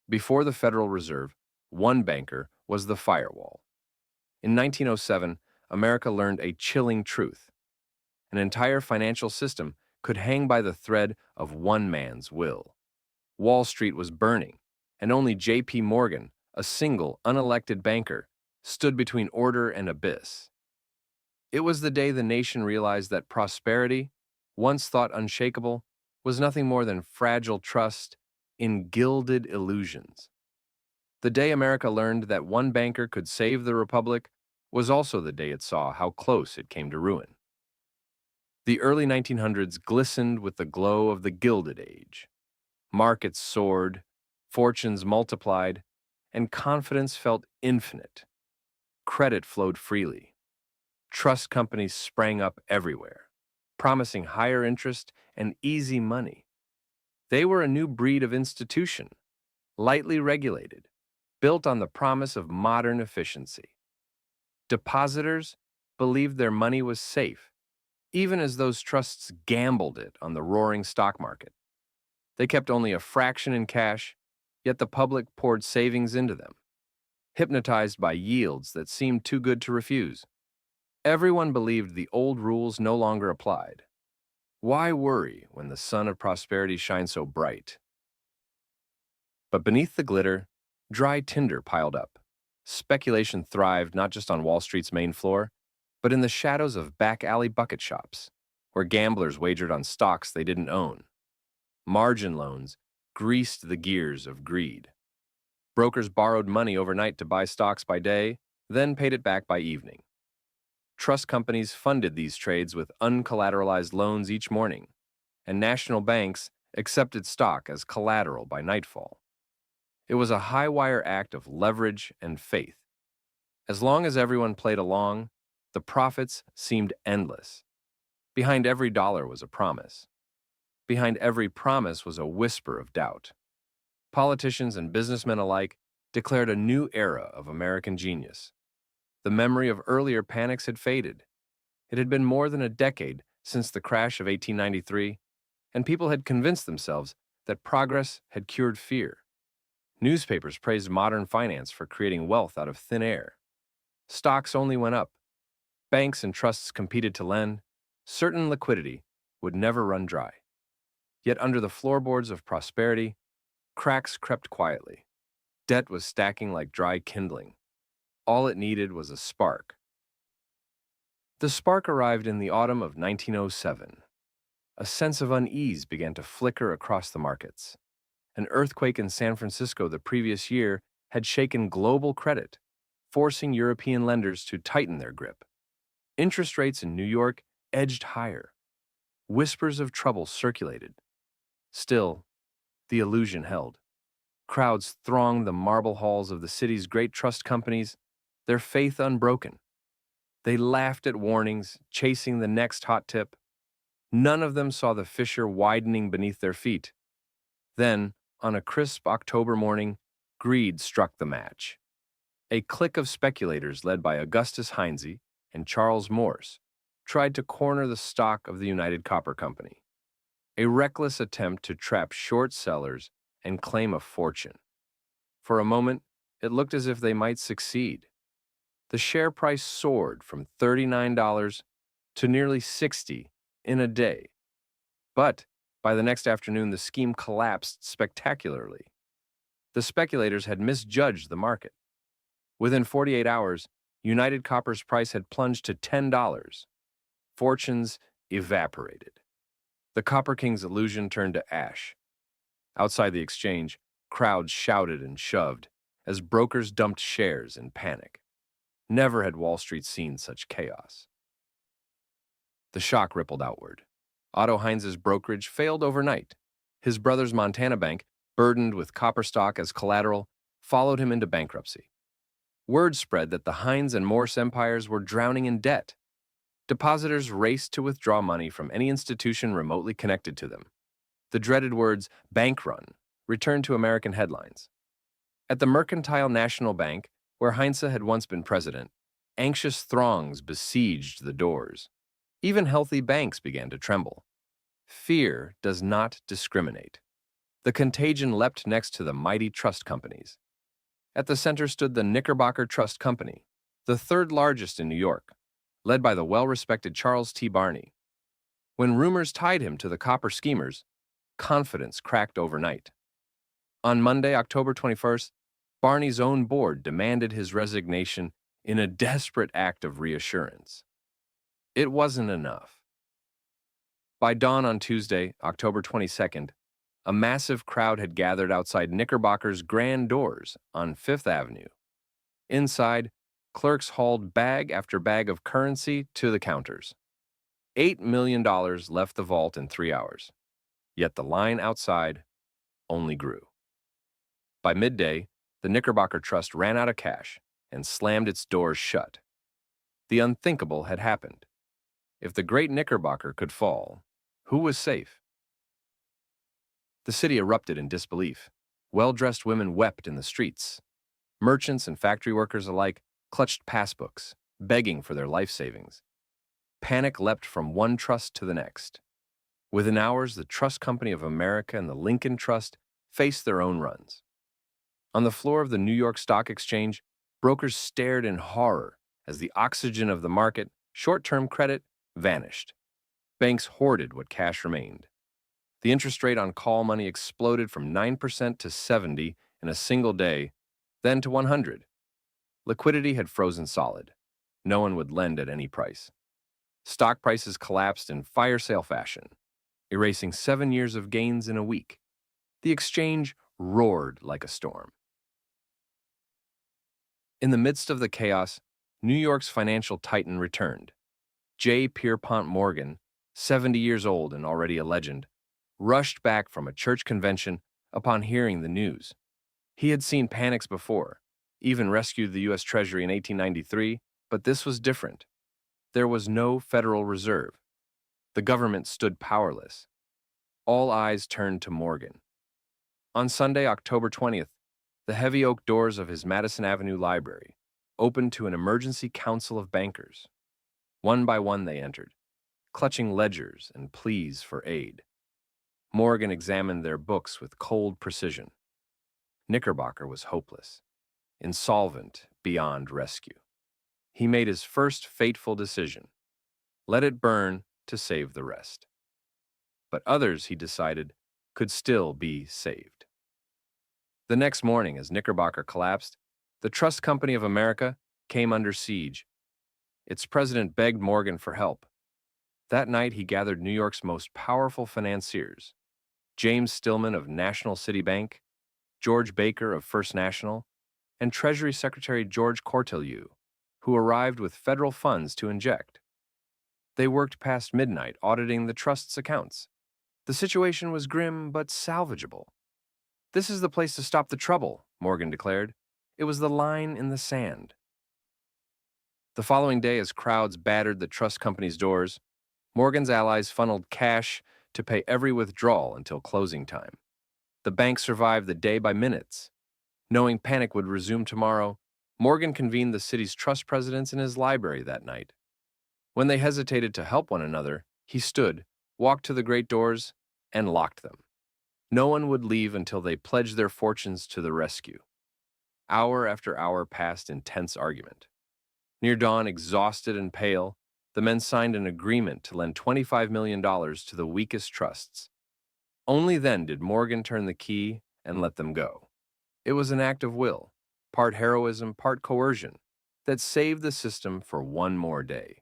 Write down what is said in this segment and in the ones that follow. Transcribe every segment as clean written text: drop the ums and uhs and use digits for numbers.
Before the Federal Reserve, one banker was the firewall. In 1907, America learned a chilling truth. An entire financial system could hang by the thread of one man's will. Wall Street was burning, and only J.P. Morgan, a single, unelected banker, stood between order and abyss. It was the day the nation realized that prosperity, once thought unshakable, was nothing more than fragile trust in gilded illusions. The day America learned that one banker could save the republic was also the day it saw how close it came to ruin. The early 1900s glistened with the glow of the Gilded Age. Markets soared, fortunes multiplied, and confidence felt infinite. Credit flowed freely. Trust companies sprang up everywhere, promising higher interest and easy money. They were a new breed of institution, lightly regulated, built on the promise of modern efficiency. Depositors believed their money was safe, even as those trusts gambled it on the roaring stock market. They kept only a fraction in cash, yet the public poured savings into them, hypnotized by yields that seemed too good to refuse. Everyone believed the old rules no longer applied. Why worry when the sun of prosperity shines so bright? But beneath the glitter, dry tinder piled up. Speculation thrived not just on Wall Street's main floor, but in the shadows of back-alley bucket shops, where gamblers wagered on stocks they didn't own. Margin loans greased the gears of greed. Brokers borrowed money overnight to buy stocks by day, then paid it back by evening. Trust companies funded these trades with uncollateralized loans each morning, and national banks accepted stock as collateral by nightfall. It was a high-wire act of leverage and faith. As long as everyone played along, the profits seemed endless. Behind every dollar was a promise. Behind every promise was a whisper of doubt. Politicians and businessmen alike declared a new era of American genius. The memory of earlier panics had faded. It had been more than a decade since the crash of 1893, and people had convinced themselves that progress had cured fear. Newspapers praised modern finance for creating wealth out of thin air. Stocks only went up. Banks and trusts competed to lend. Certain liquidity would never run dry. Yet under the floorboards of prosperity, cracks crept quietly. Debt was stacking like dry kindling. All it needed was a spark. The spark arrived in the autumn of 1907. A sense of unease began to flicker across the markets. An earthquake in San Francisco the previous year had shaken global credit, forcing European lenders to tighten their grip. Interest rates in New York edged higher. Whispers of trouble circulated. Still, the illusion held. Crowds thronged the marble halls of the city's great trust companies, their faith unbroken. They laughed at warnings, chasing the next hot tip. None of them saw the fissure widening beneath their feet. Then, on a crisp October morning, greed struck the match. A clique of speculators led by Augustus Heinze and Charles Morse tried to corner the stock of the United Copper Company. A reckless attempt to trap short sellers and claim a fortune. For a moment, it looked as if they might succeed. The share price soared from $39 to nearly $60 in a day. But by the next afternoon, the scheme collapsed spectacularly. The speculators had misjudged the market. Within 48 hours, United Copper's price had plunged to $10. Fortunes evaporated. The Copper King's illusion turned to ash. Outside the exchange, crowds shouted and shoved as brokers dumped shares in panic. Never had Wall Street seen such chaos. The shock rippled outward. Otto Heinz's brokerage failed overnight. His brother's Montana bank, burdened with copper stock as collateral, followed him into bankruptcy. Word spread that the Heinz and Morse empires were drowning in debt. Depositors raced to withdraw money from any institution remotely connected to them. The dreaded words bank run returned to American headlines. At the Mercantile National Bank, where Heinze had once been president, anxious throngs besieged the doors. Even healthy banks began to tremble. Fear does not discriminate. The contagion leapt next to the mighty trust companies. At the center stood the Knickerbocker Trust Company, the third largest in New York, led by the well-respected Charles T. Barney. When rumors tied him to the copper schemers, confidence cracked overnight. On Monday, October 21st, Barney's own board demanded his resignation in a desperate act of reassurance. It wasn't enough. By dawn on Tuesday, October 22nd, a massive crowd had gathered outside Knickerbocker's grand doors on Fifth Avenue. Inside, clerks hauled bag after bag of currency to the counters. $8 million left the vault in 3 hours, yet the line outside only grew. By midday, the Knickerbocker Trust ran out of cash and slammed its doors shut. The unthinkable had happened. If the great Knickerbocker could fall, who was safe? The city erupted in disbelief. Well-dressed women wept in the streets. Merchants and factory workers alike clutched passbooks, begging for their life savings. Panic leapt from one trust to the next. Within hours, the Trust Company of America and the Lincoln Trust faced their own runs. On the floor of the New York Stock Exchange, brokers stared in horror as the oxygen of the market, short-term credit, vanished. Banks hoarded what cash remained. The interest rate on call money exploded from 9% to 70% in a single day, then to 100%. Liquidity had frozen solid. No one would lend at any price. Stock prices collapsed in fire sale fashion, erasing 7 years of gains in a week. The exchange roared like a storm. In the midst of the chaos, New York's financial titan returned. J. Pierpont Morgan, 70 years old and already a legend, rushed back from a church convention upon hearing the news. He had seen panics before, even rescued the U.S. Treasury in 1893, but this was different. There was no Federal Reserve. The government stood powerless. All eyes turned to Morgan. On Sunday, October 20th, the heavy oak doors of his Madison Avenue library opened to an emergency council of bankers. One by one they entered, clutching ledgers and pleas for aid. Morgan examined their books with cold precision. Knickerbocker was hopeless, insolvent beyond rescue. He made his first fateful decision. Let it burn to save the rest. But others, he decided, could still be saved. The next morning, as Knickerbocker collapsed, the Trust Company of America came under siege. Its president begged Morgan for help. That night, he gathered New York's most powerful financiers, James Stillman of National City Bank, George Baker of First National, and Treasury Secretary George Cortelyou, who arrived with federal funds to inject. They worked past midnight auditing the trust's accounts. The situation was grim but salvageable. "This is the place to stop the trouble," Morgan declared. It was the line in the sand. The following day, as crowds battered the trust company's doors, Morgan's allies funneled cash to pay every withdrawal until closing time. The bank survived the day by minutes. Knowing panic would resume tomorrow, Morgan convened the city's trust presidents in his library that night. When they hesitated to help one another, he stood, walked to the great doors, and locked them. No one would leave until they pledged their fortunes to the rescue. Hour after hour passed in tense argument. Near dawn, exhausted and pale, the men signed an agreement to lend $25 million to the weakest trusts. Only then did Morgan turn the key and let them go. It was an act of will, part heroism, part coercion, that saved the system for one more day.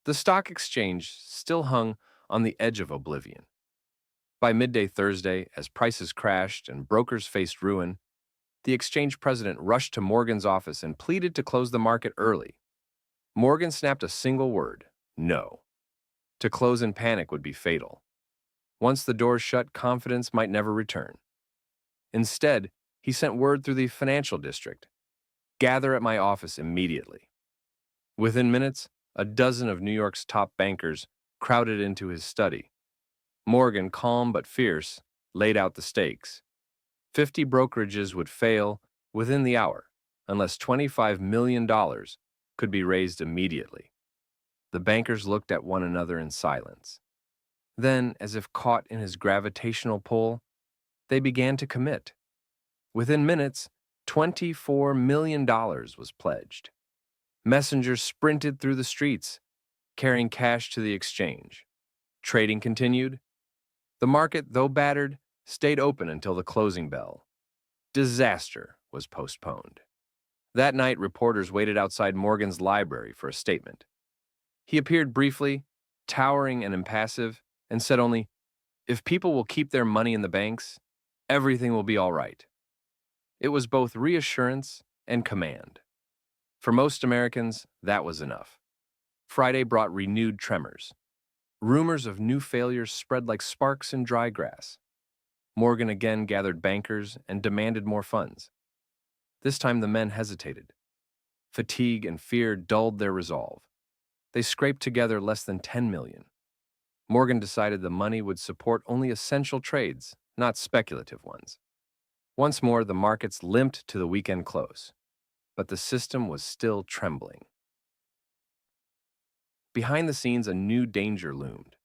The stock exchange still hung on the edge of oblivion. By midday Thursday, as prices crashed and brokers faced ruin, the exchange president rushed to Morgan's office and pleaded to close the market early. Morgan snapped a single word: no. To close in panic would be fatal. Once the doors shut, confidence might never return. Instead, he sent word through the financial district: gather at my office immediately. Within minutes, a dozen of New York's top bankers crowded into his study. Morgan, calm but fierce, laid out the stakes. 50 brokerages would fail within the hour unless $25 million could be raised immediately. The bankers looked at one another in silence. Then, as if caught in his gravitational pull, they began to commit. Within minutes, $24 million was pledged. Messengers sprinted through the streets, carrying cash to the exchange. Trading continued. The market, though battered, stayed open until the closing bell. Disaster was postponed. That night, reporters waited outside Morgan's library for a statement. He appeared briefly, towering and impassive, and said only, "If people will keep their money in the banks, everything will be all right." It was both reassurance and command. For most Americans, that was enough. Friday brought renewed tremors. Rumors of new failures spread like sparks in dry grass. Morgan again gathered bankers and demanded more funds. This time the men hesitated. Fatigue and fear dulled their resolve. They scraped together less than $10 million. Morgan decided the money would support only essential trades, not speculative ones. Once more, the markets limped to the weekend close, but the system was still trembling. Behind the scenes, a new danger loomed.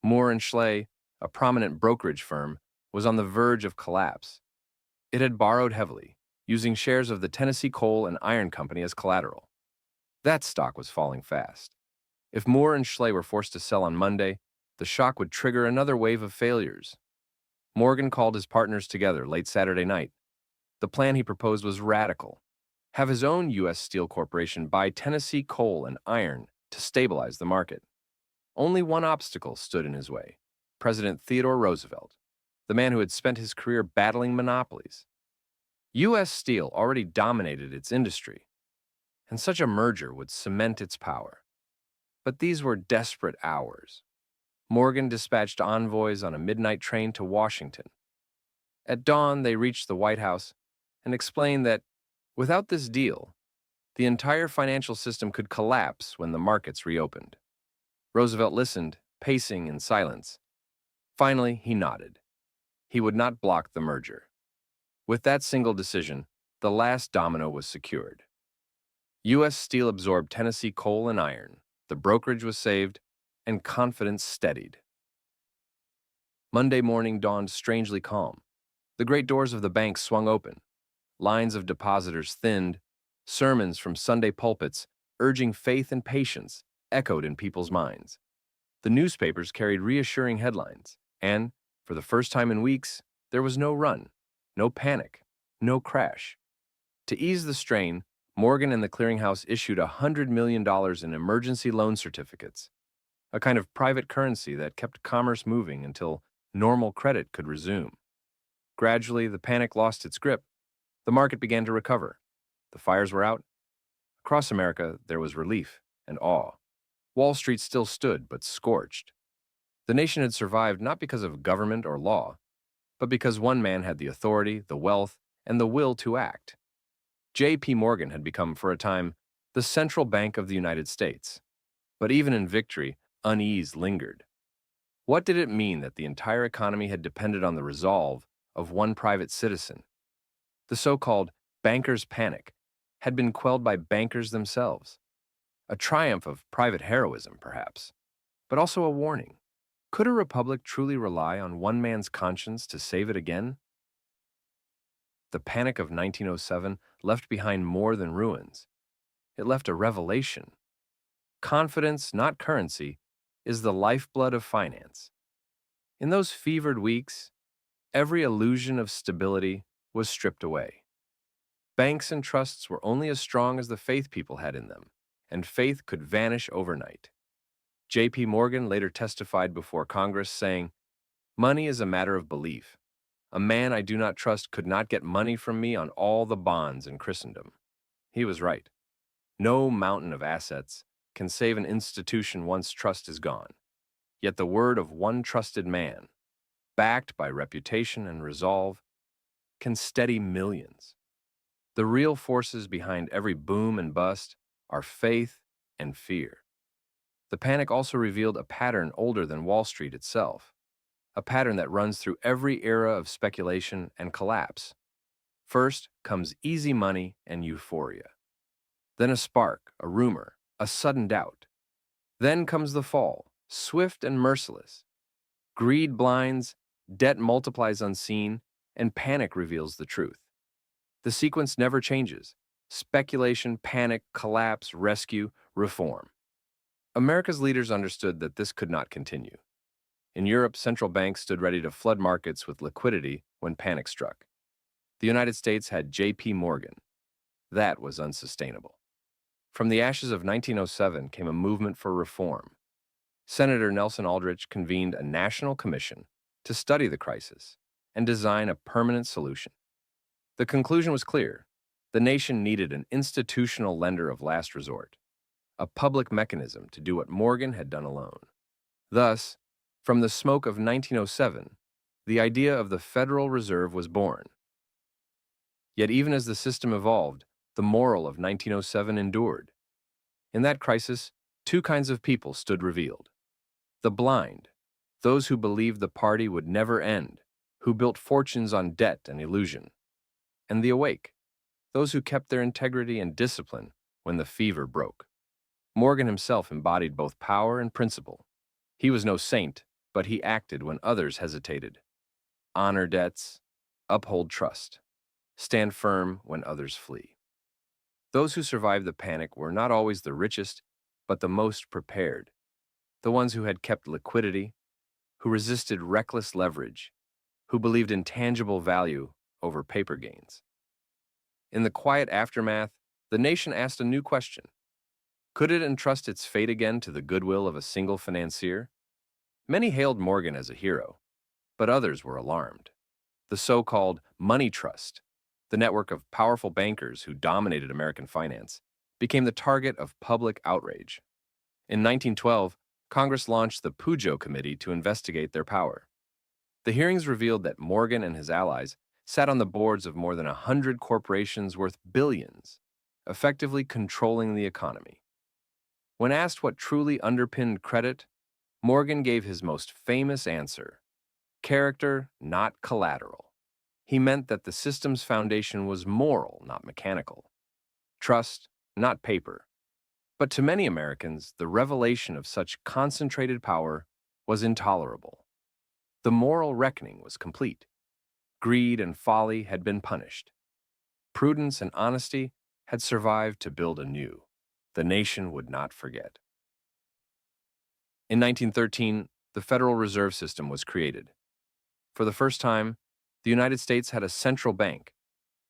Moore and Schley, a prominent brokerage firm, was on the verge of collapse. It had borrowed heavily, using shares of the Tennessee Coal and Iron Company as collateral. That stock was falling fast. If Moore and Schley were forced to sell on Monday, the shock would trigger another wave of failures. Morgan called his partners together late Saturday night. The plan he proposed was radical. Have his own U.S. Steel Corporation buy Tennessee coal and iron to stabilize the market. Only one obstacle stood in his way: President Theodore Roosevelt, the man who had spent his career battling monopolies. U.S. Steel already dominated its industry, and such a merger would cement its power. But these were desperate hours. Morgan dispatched envoys on a midnight train to Washington. At dawn, they reached the White House and explained that, without this deal, the entire financial system could collapse when the markets reopened. Roosevelt listened, pacing in silence. Finally, he nodded. He would not block the merger. With that single decision, the last domino was secured. U.S. Steel absorbed Tennessee Coal and Iron, the brokerage was saved, and confidence steadied. Monday morning dawned strangely calm. The great doors of the bank swung open. Lines of depositors thinned. Sermons from Sunday pulpits, urging faith and patience, echoed in people's minds. The newspapers carried reassuring headlines, and, for the first time in weeks, there was no run, no panic, no crash. To ease the strain, Morgan and the clearinghouse issued $100 million in emergency loan certificates, a kind of private currency that kept commerce moving until normal credit could resume. Gradually, the panic lost its grip. The market began to recover. The fires were out. Across America, there was relief and awe. Wall Street still stood, but scorched. The nation had survived not because of government or law, but because one man had the authority, the wealth, and the will to act. J.P. Morgan had become, for a time, the central bank of the United States. But even in victory, unease lingered. What did it mean that the entire economy had depended on the resolve of one private citizen? The so-called banker's panic had been quelled by bankers themselves. A triumph of private heroism, perhaps, but also a warning. Could a republic truly rely on one man's conscience to save it again? The panic of 1907 left behind more than ruins. It left a revelation. Confidence, not currency, is the lifeblood of finance. In those fevered weeks, every illusion of stability was stripped away. Banks and trusts were only as strong as the faith people had in them, and faith could vanish overnight. J.P. Morgan later testified before Congress saying, "Money is a matter of belief. A man I do not trust could not get money from me on all the bonds in Christendom." He was right. No mountain of assets can save an institution once trust is gone. Yet the word of one trusted man, backed by reputation and resolve, can steady millions. The real forces behind every boom and bust are faith and fear. The panic also revealed a pattern older than Wall Street itself, a pattern that runs through every era of speculation and collapse. First comes easy money and euphoria. Then a spark, a rumor, a sudden doubt. Then comes the fall, swift and merciless. Greed blinds, debt multiplies unseen, and panic reveals the truth. The sequence never changes: speculation, panic, collapse, rescue, reform. America's leaders understood that this could not continue. In Europe, central banks stood ready to flood markets with liquidity when panic struck. The United States had J.P. Morgan. That was unsustainable. From the ashes of 1907 came a movement for reform. Senator Nelson Aldrich convened a national commission to study the crisis and design a permanent solution. The conclusion was clear: the nation needed an institutional lender of last resort, a public mechanism to do what Morgan had done alone. Thus, from the smoke of 1907, the idea of the Federal Reserve was born. Yet even as the system evolved, the moral of 1907 endured. In that crisis, two kinds of people stood revealed: the blind, those who believed the party would never end, who built fortunes on debt and illusion; and the awake, those who kept their integrity and discipline when the fever broke. Morgan himself embodied both power and principle. He was no saint, but he acted when others hesitated. Honor debts, uphold trust, stand firm when others flee. Those who survived the panic were not always the richest, but the most prepared. The ones who had kept liquidity, who resisted reckless leverage, who believed in tangible value over paper gains. In the quiet aftermath, the nation asked a new question: could it entrust its fate again to the goodwill of a single financier? Many hailed Morgan as a hero, but others were alarmed. The so-called money trust, the network of powerful bankers who dominated American finance, became the target of public outrage. In 1912, Congress launched the Pujo Committee to investigate their power. The hearings revealed that Morgan and his allies sat on the boards of more than 100 corporations worth billions, effectively controlling the economy. When asked what truly underpinned credit, Morgan gave his most famous answer: character, not collateral. He meant that the system's foundation was moral, not mechanical. Trust, not paper. But to many Americans, the revelation of such concentrated power was intolerable. The moral reckoning was complete. Greed and folly had been punished. Prudence and honesty had survived to build anew. The nation would not forget. In 1913, the Federal Reserve System was created. For the first time, the United States had a central bank,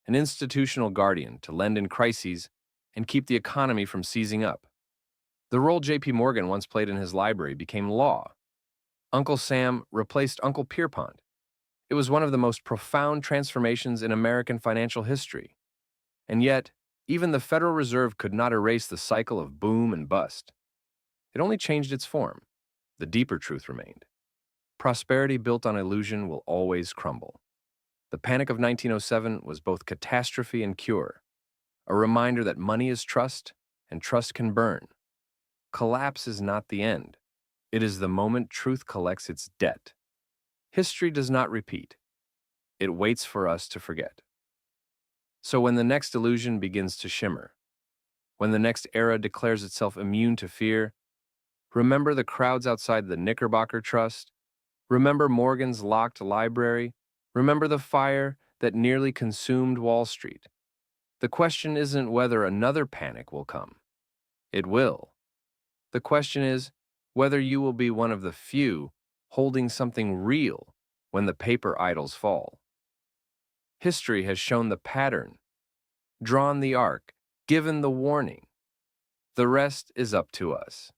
an institutional guardian to lend in crises and keep the economy from seizing up. The role J.P. Morgan once played in his library became law. Uncle Sam replaced Uncle Pierpont. It was one of the most profound transformations in American financial history. And yet, even the Federal Reserve could not erase the cycle of boom and bust. It only changed its form. The deeper truth remained: prosperity built on illusion will always crumble. The Panic of 1907 was both catastrophe and cure, a reminder that money is trust, and trust can burn. Collapse is not the end. It is the moment truth collects its debt. History does not repeat. It waits for us to forget. So when the next illusion begins to shimmer, when the next era declares itself immune to fear, remember the crowds outside the Knickerbocker Trust. Remember Morgan's locked library. Remember the fire that nearly consumed Wall Street. The question isn't whether another panic will come. It will. The question is whether you will be one of the few holding something real when the paper idols fall. History has shown the pattern, drawn the arc, given the warning. The rest is up to us.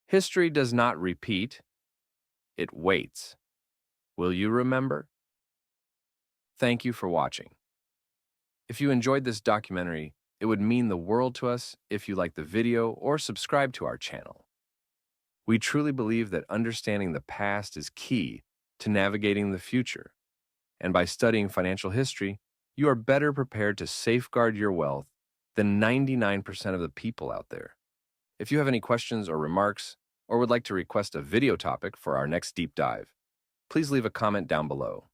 History does not repeat. It waits. Will you remember? Thank you for watching. If you enjoyed this documentary, it would mean the world to us if you like the video or subscribe to our channel. We truly believe that understanding the past is key to navigating the future, and by studying financial history, you are better prepared to safeguard your wealth than 99% of the people out there. If you have any questions or remarks, or would like to request a video topic for our next deep dive, please leave a comment down below.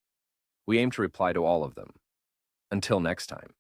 We aim to reply to all of them. Until next time.